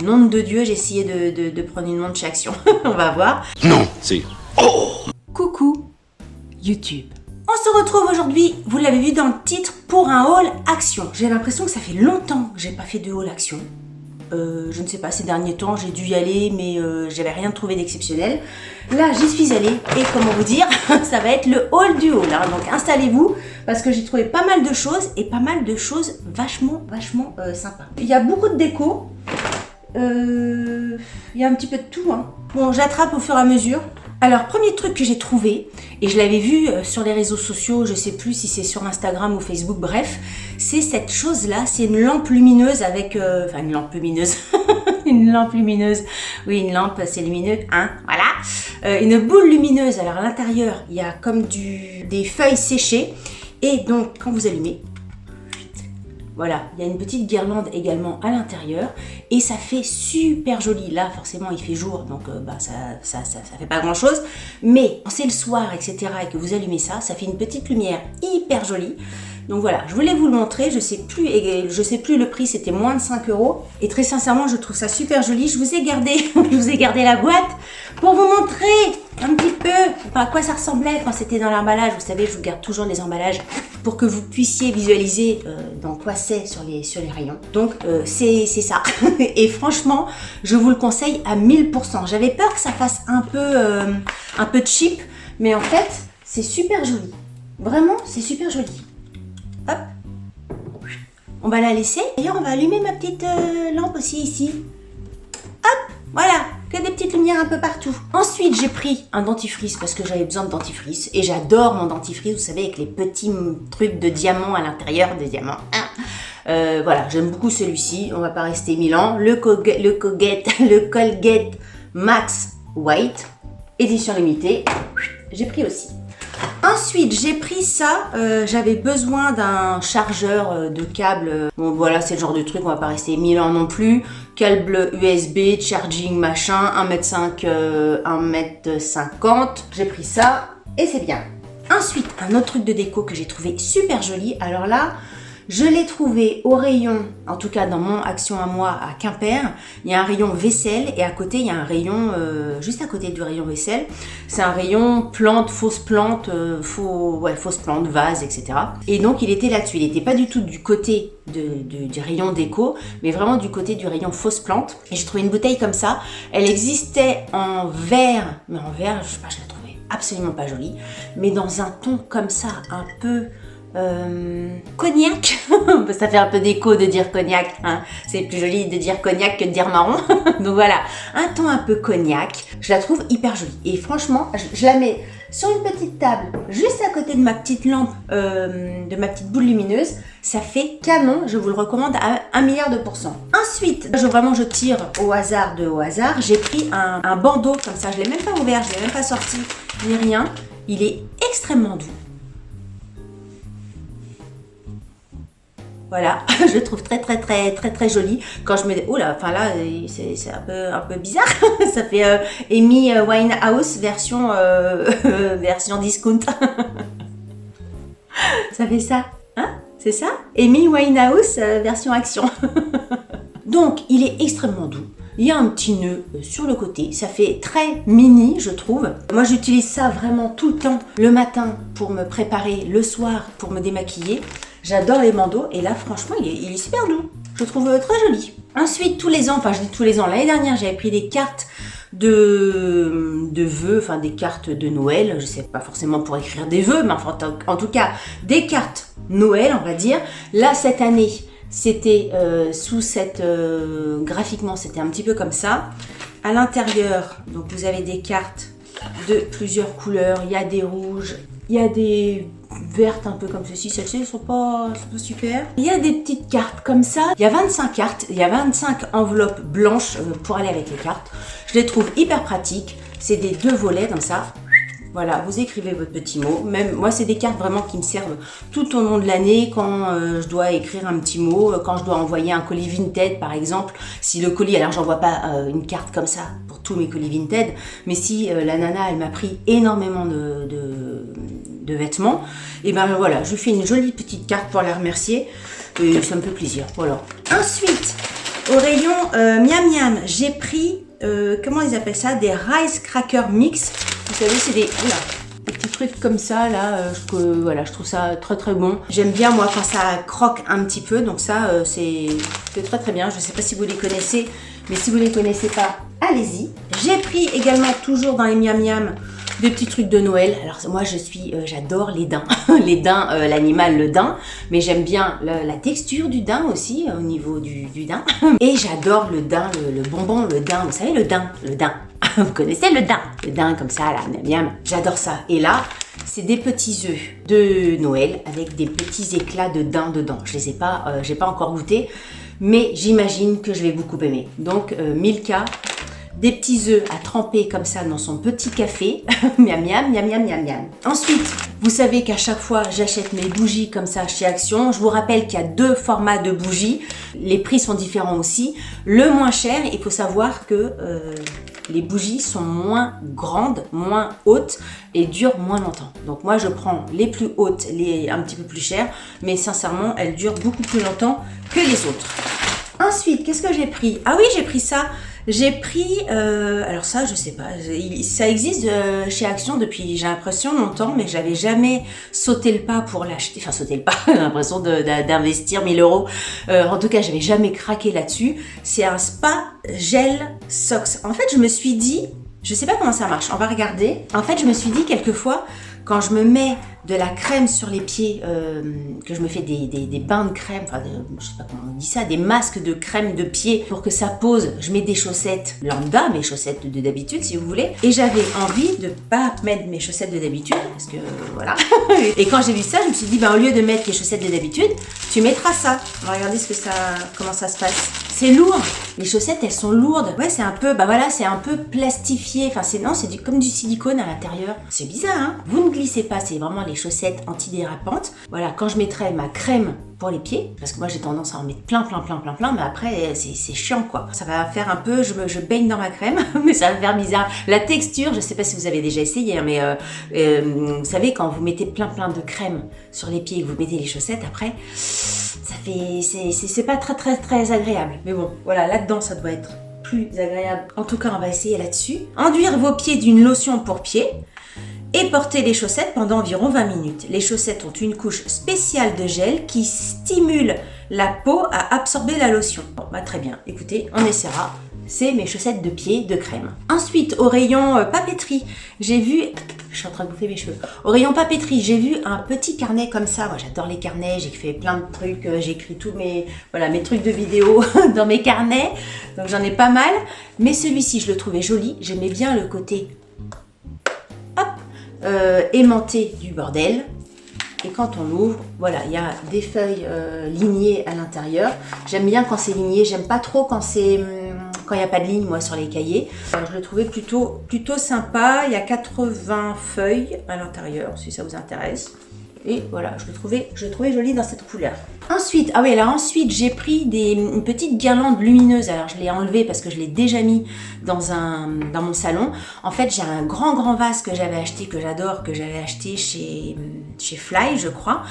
Nom de Dieu, j'ai essayé de prendre une montre chez Action. On va voir. Non, c'est... Oh! Coucou YouTube. On se retrouve aujourd'hui, vous l'avez vu dans le titre, pour un haul Action. J'ai l'impression que ça fait longtemps que j'ai pas fait de haul Action. Je ne sais pas, ces derniers temps, j'ai dû y aller, mais j'avais rien trouvé d'exceptionnel. Là, j'y suis allée, et comment vous dire, ça va être le haul du haul. Hein. Donc installez-vous, parce que j'ai trouvé pas mal de choses, et pas mal de choses vachement sympas. Il y a beaucoup de déco. Il y a un petit peu de tout. Hein. Bon, j'attrape au fur et à mesure. Alors, premier truc que j'ai trouvé, et je l'avais vu sur les réseaux sociaux, je sais plus si c'est sur Instagram ou Facebook, bref, c'est cette chose-là, c'est une lampe lumineuse avec... Enfin, une lampe lumineuse, une lampe lumineuse, oui, une lampe, c'est lumineux, hein, voilà. Une boule lumineuse, alors à l'intérieur, il y a comme des feuilles séchées, et donc, quand vous allumez, voilà, il y a une petite guirlande également à l'intérieur et ça fait super joli. Là, forcément, il fait jour, donc ça fait pas grand chose. Mais quand c'est le soir, etc. et que vous allumez ça, ça fait une petite lumière hyper jolie. Donc voilà, je voulais vous le montrer. Je sais plus le prix, c'était moins de 5 €. Et très sincèrement, je trouve ça super joli. Je vous ai gardé la boîte pour vous montrer un petit peu à quoi ça ressemblait quand c'était dans l'emballage. Vous savez, je vous garde toujours les emballages pour que vous puissiez visualiser dans quoi c'est sur les rayons. Donc c'est ça. Et franchement, je vous le conseille à 1000%. J'avais peur que ça fasse un peu cheap, mais en fait, c'est super joli. Vraiment, c'est super joli. Hop. On va la laisser. D'ailleurs, on va allumer ma petite lampe aussi ici. Hop, voilà. Que des petites lumières un peu partout. Ensuite, j'ai pris un dentifrice parce que j'avais besoin de dentifrice. Et j'adore mon dentifrice, vous savez, avec les petits trucs de diamants à l'intérieur, des diamants. Voilà, j'aime beaucoup celui-ci. On va pas rester 1000 ans. Le Colgate Max White, édition limitée. J'ai pris aussi. Ensuite, j'ai pris ça, j'avais besoin d'un chargeur de câble. Bon, voilà, c'est le genre de truc, on va pas rester 1000 ans non plus. Câble USB, charging, machin, 1m5, 1m50. J'ai pris ça et c'est bien. Ensuite, un autre truc de déco que j'ai trouvé super joli. Alors là, je l'ai trouvé au rayon, en tout cas dans mon Action à moi à Quimper, il y a un rayon vaisselle et à côté il y a un rayon, juste à côté du rayon vaisselle, c'est un rayon plantes, fausses plantes, fausses plantes, vases, etc. Et donc il était là-dessus, il n'était pas du tout du côté du rayon déco, mais vraiment du côté du rayon fausses plantes. Et j'ai trouvé une bouteille comme ça, elle existait en verre, mais en verre, je sais pas, je la trouvais absolument pas jolie, mais dans un ton comme ça, un peu... cognac, ça fait un peu d'écho de dire cognac, hein. C'est plus joli de dire cognac que de dire marron. Donc voilà, un ton un peu cognac, je la trouve hyper jolie. Et franchement, je la mets sur une petite table, juste à côté de ma petite lampe, de ma petite boule lumineuse. Ça fait canon, je vous le recommande à 1 milliard de pourcents. Ensuite, je tire au hasard. J'ai pris un bandeau comme ça, je l'ai même pas ouvert, je l'ai même pas sorti, ni rien. Il est extrêmement doux. Voilà, je le trouve très joli. Quand je me dis, oh là, enfin là, c'est un peu bizarre. Ça fait Amy Winehouse version discount. Ça fait ça, hein? C'est ça? Amy Winehouse version Action. Donc, il est extrêmement doux. Il y a un petit nœud sur le côté, ça fait très mini je trouve. Moi j'utilise ça vraiment tout le temps, le matin pour me préparer, le soir pour me démaquiller. J'adore les bandeaux et là franchement il est super doux, je le trouve très joli. Ensuite tous les ans, enfin je dis tous les ans, l'année dernière j'avais pris des cartes de vœux, enfin des cartes de Noël, je sais pas forcément pour écrire des vœux, mais enfin en tout cas des cartes Noël on va dire. Là cette année, c'était sous cette... graphiquement, c'était un petit peu comme ça. À l'intérieur, donc vous avez des cartes de plusieurs couleurs. Il y a des rouges, il y a des vertes un peu comme ceci. Celles-ci ne sont pas super. Il y a des petites cartes comme ça. Il y a 25 cartes, il y a 25 enveloppes blanches pour aller avec les cartes. Je les trouve hyper pratiques. C'est des 2 volets comme ça. Voilà, vous écrivez votre petit mot. Même moi, c'est des cartes vraiment qui me servent tout au long de l'année quand je dois écrire un petit mot, quand je dois envoyer un colis Vinted par exemple. Si le colis, alors j'envoie pas une carte comme ça pour tous mes colis Vinted, mais si la nana, elle m'a pris énormément de vêtements, et ben voilà, je lui fais une jolie petite carte pour la remercier et ça me fait plaisir. Voilà. Ensuite, Au rayon miam miam, j'ai pris, comment ils appellent ça, des rice cracker mix. Vous savez, c'est des petits trucs comme ça, là, voilà, je trouve ça très très bon. J'aime bien, moi, quand ça croque un petit peu, donc ça, c'est très très bien. Je ne sais pas si vous les connaissez, mais si vous ne les connaissez pas, allez-y. J'ai pris également, toujours dans les miam miam, des petits trucs de Noël. Alors moi j'adore les daims, les daims, l'animal le daim, mais j'aime bien la texture du daim aussi au niveau du daim. Et j'adore le daim, le bonbon, le daim, vous savez le daim. Vous connaissez le daim comme ça là, miam miam. J'adore ça. Et là c'est des petits œufs de Noël avec des petits éclats de daim dedans. Je les ai pas, j'ai pas encore goûté, mais j'imagine que je vais beaucoup aimer. Donc Milka. Des petits œufs à tremper comme ça dans son petit café. Miam miam, miam miam, miam miam. Ensuite, vous savez qu'à chaque fois, j'achète mes bougies comme ça chez Action. Je vous rappelle qu'il y a 2 formats de bougies. Les prix sont différents aussi. Le moins cher, il faut savoir que les bougies sont moins grandes, moins hautes et durent moins longtemps. Donc moi, je prends les plus hautes, les un petit peu plus chères. Mais sincèrement, elles durent beaucoup plus longtemps que les autres. Ensuite, qu'est-ce que j'ai pris? Ah oui, j'ai pris ça. J'ai pris, alors ça je sais pas, ça existe chez Action depuis j'ai l'impression longtemps, mais j'avais jamais sauté le pas pour l'acheter, enfin sauté le pas, j'ai l'impression d'investir 1000 €. En tout cas j'avais jamais craqué là-dessus. C'est un spa gel socks. En fait je me suis dit, je sais pas comment ça marche, on va regarder. En fait je me suis dit quelquefois, quand je me mets de la crème sur les pieds, que je me fais des bains de crème, enfin, je sais pas comment on dit ça, des masques de crème de pied pour que ça pose, je mets des chaussettes lambda, mes chaussettes de d'habitude si vous voulez, et j'avais envie de pas mettre mes chaussettes de d'habitude, parce que voilà. Et quand j'ai vu ça, je me suis dit, au lieu de mettre les chaussettes de d'habitude, tu mettras ça. On va regarder comment ça se passe. C'est lourd. Les chaussettes, elles sont lourdes. Ouais, c'est un peu, c'est un peu plastifié. Enfin, c'est comme du silicone à l'intérieur. C'est bizarre, hein? Vous ne glissez pas, c'est vraiment les chaussettes antidérapantes. Voilà, quand je mettrai ma crème pour les pieds, parce que moi j'ai tendance à en mettre plein, mais après c'est chiant quoi. Ça va faire un peu, je baigne dans ma crème, mais ça va faire bizarre. La texture, je sais pas si vous avez déjà essayé, mais vous savez quand vous mettez plein de crème sur les pieds et que vous mettez les chaussettes après, ça fait, c'est pas très agréable. Mais bon, voilà, là-dedans ça doit être plus agréable. En tout cas, on va essayer là-dessus. Enduire vos pieds d'une lotion pour pieds. Et porter les chaussettes pendant environ 20 minutes. Les chaussettes ont une couche spéciale de gel qui stimule la peau à absorber la lotion. Bon, très bien. Écoutez, on essaiera. C'est mes chaussettes de pied de crème. Ensuite, au rayon papeterie, j'ai vu... Je suis en train de bouffer mes cheveux. Au rayon papeterie, j'ai vu un petit carnet comme ça. Moi, j'adore les carnets. J'ai fait plein de trucs. J'écris tous mes trucs de vidéo dans mes carnets. Donc, j'en ai pas mal. Mais celui-ci, je le trouvais joli. J'aimais bien le côté... aimanté du bordel. Et quand on l'ouvre, voilà, il y a des feuilles lignées à l'intérieur. J'aime bien quand c'est ligné, j'aime pas trop quand il n'y a pas de ligne moi sur les cahiers. Je le trouvais plutôt sympa. Il y a 80 feuilles à l'intérieur si ça vous intéresse. Et voilà, je le trouvais joli dans cette couleur. Ensuite, ensuite j'ai pris une petite guirlande lumineuse. Alors je l'ai enlevée parce que je l'ai déjà mis dans mon salon. En fait, j'ai un grand vase que j'avais acheté, que j'adore, que j'avais acheté chez Fly, je crois.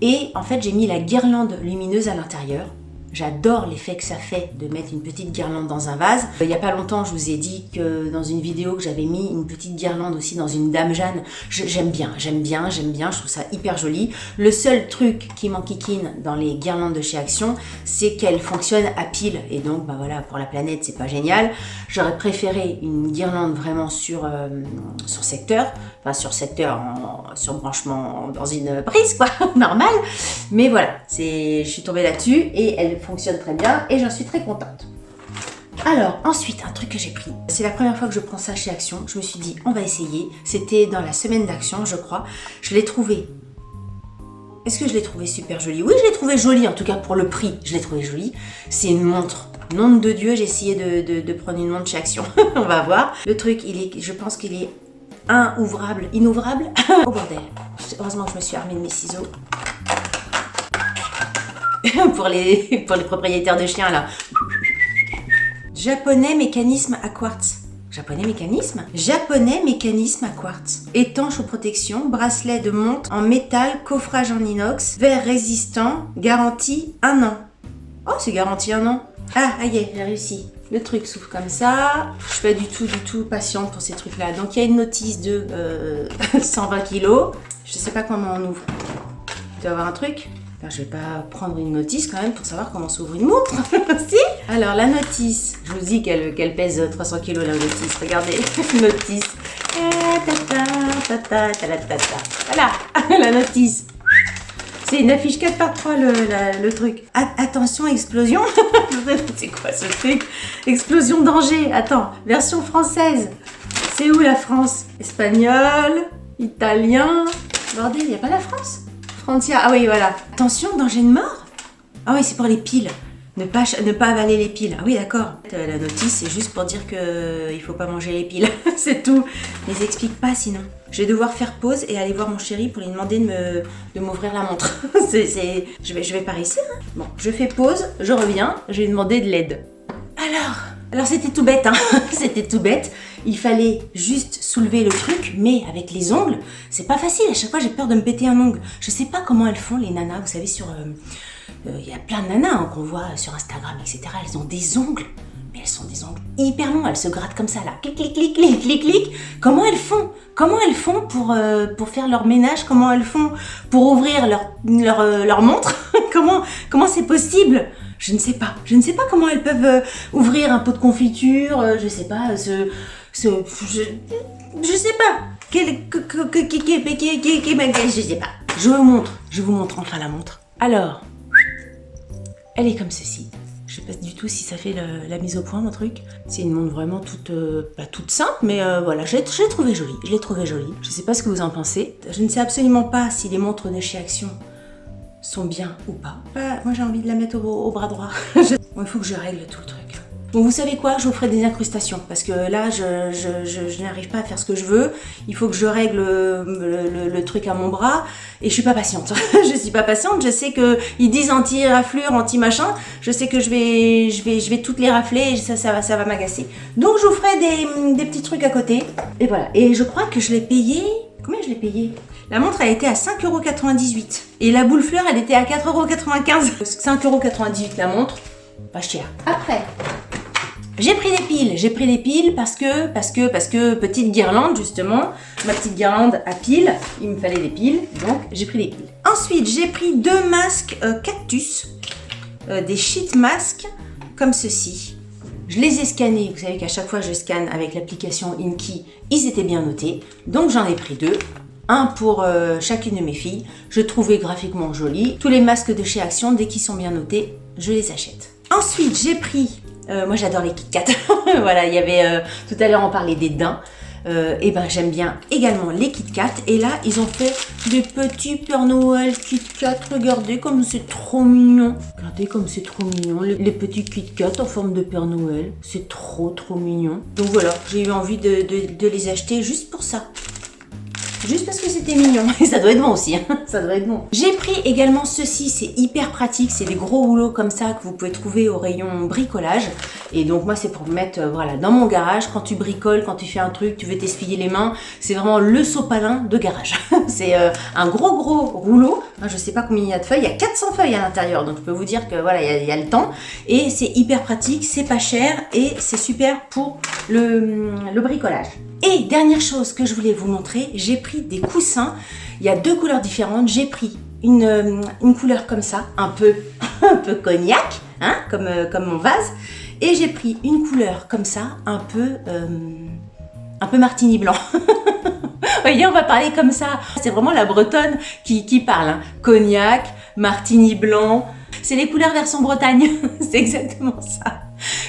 Et en fait, j'ai mis la guirlande lumineuse à l'intérieur. J'adore l'effet que ça fait de mettre une petite guirlande dans un vase. Il n'y a pas longtemps, je vous ai dit que dans une vidéo que j'avais mis une petite guirlande aussi dans une Dame Jeanne. J'aime bien, je trouve ça hyper joli. Le seul truc qui m'enquiquine dans les guirlandes de chez Action, c'est qu'elles fonctionnent à pile. Et donc, voilà, pour la planète, c'est pas génial. J'aurais préféré une guirlande vraiment sur secteur. Enfin, sur branchement dans une prise, quoi, normal. Mais voilà, je suis tombée là-dessus et elle fonctionne très bien et j'en suis très contente. Alors, ensuite, un truc que j'ai pris. C'est la première fois que je prends ça chez Action. Je me suis dit, on va essayer. C'était dans la semaine d'Action, je crois. Je l'ai trouvé. Est-ce que je l'ai trouvé super joli? Oui, je l'ai trouvé joli, en tout cas pour le prix. Je l'ai trouvé joli. C'est une montre. Nom de Dieu, j'ai essayé de prendre une montre chez Action. On va voir. Le truc, je pense qu'il est inouvrable. Oh bordel. Heureusement que je me suis armée de mes ciseaux. pour les propriétaires de chiens là. Japonais mécanisme à quartz. Japonais mécanisme à quartz. Étanche aux protections, bracelet de montre en métal, coffrage en inox, verre résistant, garantie 1 an. Oh, c'est garanti 1 an. Ah, ça y est, j'ai réussi. Le truc s'ouvre comme ça. Je suis pas du tout patiente pour ces trucs-là. Donc, il y a une notice de 120 kilos. Je sais pas comment on ouvre. Il doit y avoir un truc. Enfin, je vais pas prendre une notice quand même pour savoir comment s'ouvre une montre. Si. Alors, la notice. Je vous dis qu'elle pèse 300 kilos, la notice. Regardez, notice. Voilà, la notice. C'est une affiche 4x3 le truc. Attention, explosion. C'est quoi ce truc? Explosion, danger. Attends, version française. C'est où la France? Espagnol, italien. Bordel, il n'y a pas la France? Francia. Ah oui, voilà. Attention, danger de mort. Ah oui, c'est pour les piles. Ne pas avaler les piles. Ah oui, d'accord. La notice, c'est juste pour dire que il faut pas manger les piles. C'est tout. Mais ils expliquent pas sinon. Je vais devoir faire pause et aller voir mon chéri pour lui demander de m'ouvrir la montre. Je vais pas réussir. Hein. Bon, je fais pause, je reviens, je vais lui demander de l'aide. Alors c'était tout bête, hein. C'était tout bête. Il fallait juste soulever le truc, mais avec les ongles, c'est pas facile. À chaque fois, j'ai peur de me péter un ongle. Je sais pas comment elles font les nanas. Vous savez, il y a plein de nanas hein, qu'on voit sur Instagram, etc. Elles ont des ongles, mais elles sont des ongles hyper longs. Elles se grattent comme ça là, clic, clic, clic, clic, clic, clic. Comment elles font pour faire leur ménage? Comment elles font pour ouvrir leur montre? Comment c'est possible? Je ne sais pas. Je ne sais pas comment elles peuvent ouvrir un pot de confiture. Je sais pas. Je sais pas. Je sais pas. Je vous montre enfin la montre. Alors, elle est comme ceci. Je sais pas du tout si ça fait la mise au point, mon truc. C'est une montre vraiment pas toute simple, mais voilà, je l'ai trouvée jolie. Je sais pas ce que vous en pensez. Je ne sais absolument pas si les montres de chez Action sont bien ou pas. Moi, j'ai envie de la mettre au bras droit. Bon, il faut que je règle tout le truc. Bon, vous savez quoi? Je vous ferai des incrustations parce que là, je n'arrive pas à faire ce que je veux. Il faut que je règle le truc à mon bras et je suis pas patiente. Je suis pas patiente. Je sais que ils disent anti-raflure, anti-machin. Je sais que je vais toutes les rafler et ça va m'agacer. Donc, je vous ferai des petits trucs à côté. Et voilà. Et je crois que je l'ai payé. Combien je l'ai payé? La montre, elle était à 5,98 €. Et la boule fleur, elle était à 4,95 €. 5,98 € la montre. Pas cher. Après, j'ai pris des piles parce que petite guirlande justement, ma petite guirlande à piles, il me fallait des piles, donc j'ai pris des piles. Ensuite, j'ai pris 2 masques cactus, des sheet masks comme ceci. Je les ai scannés, vous savez qu'à chaque fois je scanne avec l'application Inky, ils étaient bien notés, donc j'en ai pris 2. Un pour chacune de mes filles. Je trouvais graphiquement joli. Tous les masques de chez Action, dès qu'ils sont bien notés, je les achète. Ensuite, j'ai pris... moi, j'adore les Kit Kat. Voilà, il y avait... tout à l'heure, on parlait des daims. Et ben, j'aime bien également les Kit Kat. Et là, ils ont fait des petits Père Noël Kit Kat. Regardez comme c'est trop mignon. Regardez comme c'est trop mignon. Les petits Kit Kat en forme de Père Noël. C'est trop mignon. Donc voilà, j'ai eu envie de les acheter juste pour ça. Juste parce que c'était mignon. Et ça doit être bon aussi. Hein. Ça doit être bon. J'ai pris également ceci. C'est hyper pratique. C'est des gros rouleaux comme ça que vous pouvez trouver au rayon bricolage. Et donc moi, c'est pour mettre voilà, dans mon garage. Quand tu bricoles, quand tu fais un truc, tu veux t'essuyer les mains. C'est vraiment le sopalin de garage. C'est un gros rouleau. Je sais pas combien il y a de feuilles. Il y a 400 feuilles à l'intérieur. Donc je peux vous dire que voilà, il y a le temps. Et c'est hyper pratique. C'est pas cher. Et c'est super pour le bricolage. Et dernière chose que je voulais vous montrer, j'ai pris des coussins. Il y a 2 couleurs différentes. J'ai pris une couleur comme ça, un peu cognac, hein, comme mon vase. Et j'ai pris une couleur comme ça, un peu martini blanc. Vous voyez, on va parler comme ça. C'est vraiment la bretonne qui parle. Hein. Cognac, martini blanc. C'est les couleurs version Bretagne. C'est exactement ça.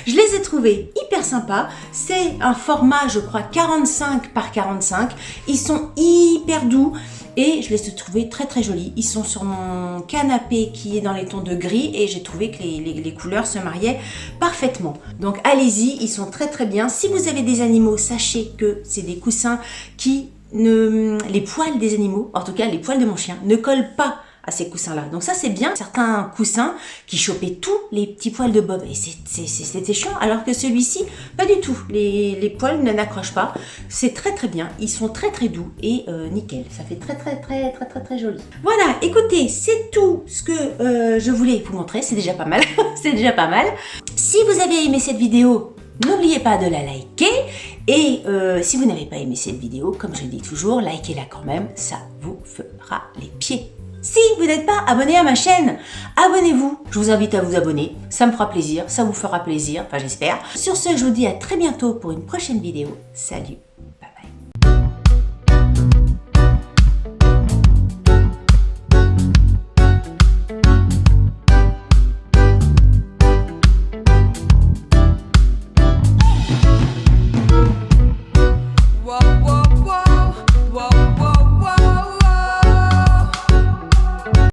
Je les ai trouvés hyper sympas. C'est un format, je crois, 45 par 45. Ils sont hyper doux et je les ai trouvés très jolis. Ils sont sur mon canapé qui est dans les tons de gris et j'ai trouvé que les couleurs se mariaient parfaitement. Donc allez-y, ils sont très bien. Si vous avez des animaux, sachez que c'est des coussins qui les poils des animaux, en tout cas les poils de mon chien, ne collent pas à ces coussins-là. Donc ça, c'est bien. Certains coussins qui chopaient tous les petits poils de Bob. Et c'était chiant. Alors que celui-ci, pas du tout. Les poils ne n'accrochent pas. C'est très très bien. Ils sont très très doux et nickel. Ça fait très joli. Voilà, écoutez, c'est tout ce que je voulais vous montrer. C'est déjà pas mal. C'est déjà pas mal. Si vous avez aimé cette vidéo, n'oubliez pas de la liker et si vous n'avez pas aimé cette vidéo, comme je dis toujours, likez-la quand même, ça vous fera les pieds. Si vous n'êtes pas abonné à ma chaîne, abonnez-vous. Je vous invite à vous abonner, ça me fera plaisir, ça vous fera plaisir, enfin j'espère. Sur ce, je vous dis à très bientôt pour une prochaine vidéo. Salut!